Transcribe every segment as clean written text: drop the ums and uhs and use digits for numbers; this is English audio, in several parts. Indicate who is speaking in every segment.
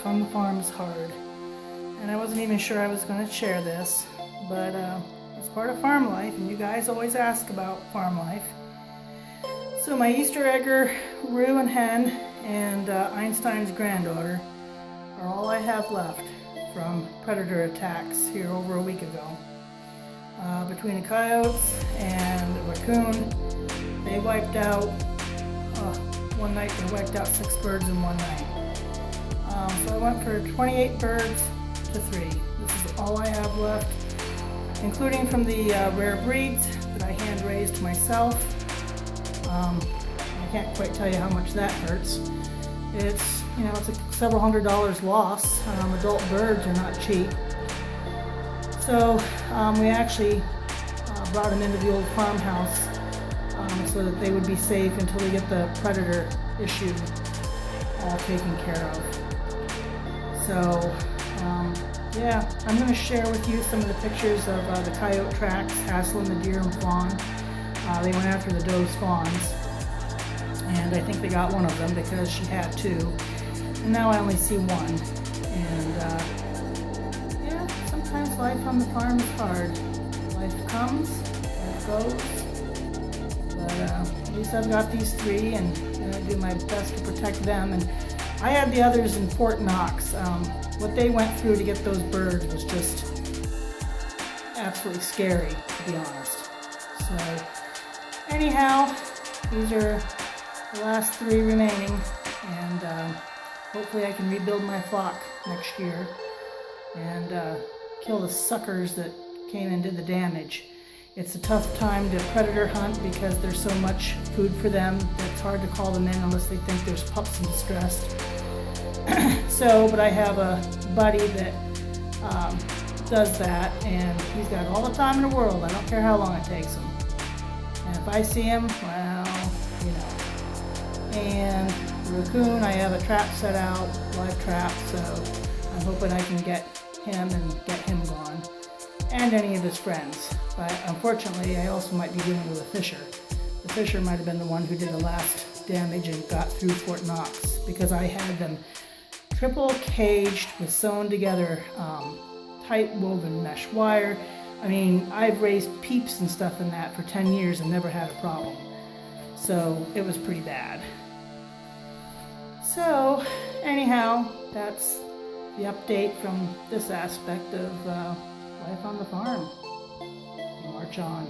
Speaker 1: on the farm is hard. And I wasn't even sure I was going to share this, but it's part of farm life, and you guys always ask about farm life. So my Easter egger, Roo and Hen, and Einstein's granddaughter are all I have left from predator attacks here over a week ago. Between the coyotes and the raccoon, they wiped out, one night they wiped out 6 birds in one night. So I went for 28 birds to 3. This is all I have left, including from the rare breeds that I hand raised myself. I can't quite tell you how much that hurts. It's a several $100s loss. Adult birds are not cheap. So we actually brought them into the old farmhouse so that they would be safe until we get the predator issue all taken care of. So yeah, I'm going to share with you some of the pictures of the coyote tracks hassling the deer and fawn. They went after the doe's fawns, and I think they got one of them because she had 2, and now I only see 1. And yeah, sometimes life on the farm is hard. Life comes, life goes, but at least I've got these 3, and I'm going to do my best to protect them. And I had the others in Fort Knox. What they went through to get those birds was just absolutely scary, to be honest. So anyhow, these are the last 3 remaining, and hopefully I can rebuild my flock next year and kill the suckers that came and did the damage. It's a tough time to predator hunt because there's so much food for them that it's hard to call them in unless they think there's pups in distress. But I have a buddy that does that, and he's got all the time in the world. I don't care how long it takes him. And if I see him, well, And the raccoon, I have a trap set out, live trap, so I'm hoping I can get him and get him gone. And any of his friends. But unfortunately, I also might be dealing with a fisher. The fisher might have been the one who did the last damage and got through Fort Knox, because I had them triple caged with sewn together tight woven mesh wire. I mean, I've raised peeps and stuff in that for 10 years and never had a problem. So it was pretty bad. So anyhow, that's the update from this aspect of life on the farm. March on.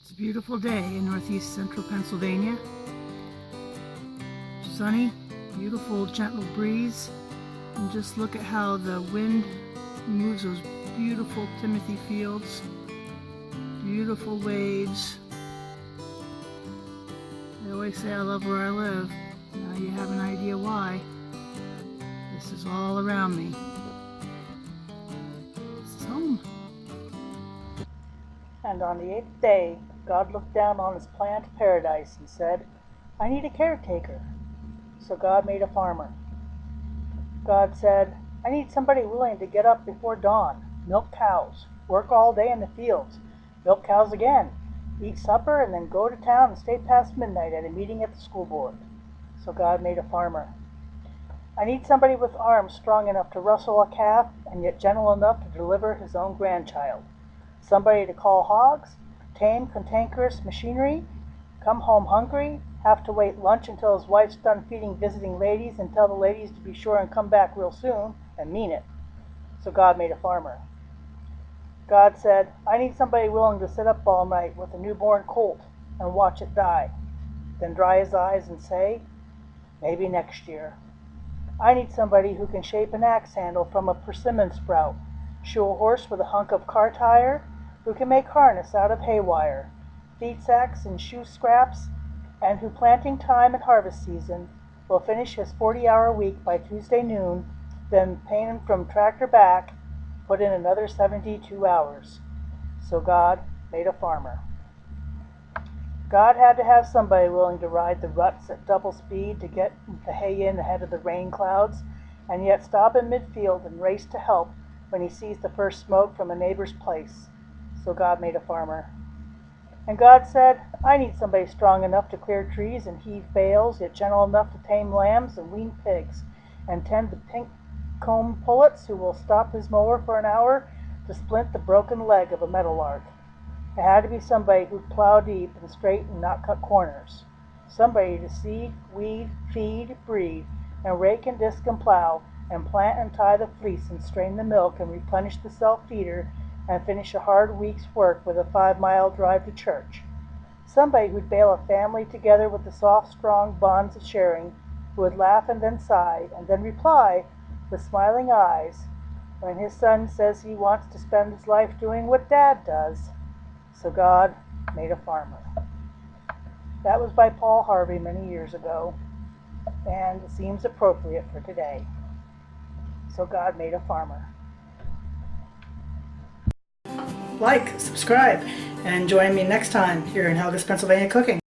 Speaker 1: It's a beautiful day in northeast central Pennsylvania. Sunny, beautiful gentle breeze, and just look at how the wind moves those beautiful Timothy fields, beautiful waves. I always say I love where I live. Now you have an idea why. This is all around me. This is home. And on the 8th day, God looked down on his planned paradise and said, I need a caretaker. So God made a farmer. God said, I need somebody willing to get up before dawn, milk cows, work all day in the fields, milk cows again, eat supper, and then go to town and stay past midnight at a meeting at the school board. So God made a farmer. I need somebody with arms strong enough to wrestle a calf and yet gentle enough to deliver his own grandchild. Somebody to call hogs, tame cantankerous machinery, come home hungry, have to wait lunch until his wife's done feeding visiting ladies and tell the ladies to be sure and come back real soon, and mean it. So God made a farmer. God said, I need somebody willing to sit up all night with a newborn colt and watch it die, then dry his eyes and say, maybe next year. I need somebody who can shape an axe handle from a persimmon sprout, shoe a horse with a hunk of car tire, who can make harness out of haywire, feed sacks and shoe scraps, and who planting time and harvest season will finish his 40-hour week by Tuesday noon, then paint him from tractor back, put in another 72 hours. So God made a farmer. God had to have somebody willing to ride the ruts at double speed to get the hay in ahead of the rain clouds, and yet stop in midfield and race to help when he sees the first smoke from a neighbor's place. So God made a farmer. And God said, I need somebody strong enough to clear trees and heave bales, yet gentle enough to tame lambs and wean pigs, and tend the pink-combed pullets who will stop his mower for an hour to splint the broken leg of a meadowlark. It had to be somebody who'd plow deep and straight and not cut corners. Somebody to seed, weed, feed, breed, and rake and disc and plow, and plant and tie the fleece and strain the milk and replenish the self-feeder and finish a hard week's work with a 5-mile drive to church. Somebody who'd bail a family together with the soft, strong bonds of sharing, who would laugh and then sigh, and then reply with smiling eyes when his son says he wants to spend his life doing what Dad does. So God made a farmer. That was by Paul Harvey many years ago, and it seems appropriate for today. So God made a farmer. Like, subscribe, and join me next time here in Helga's Pennsylvania Cooking.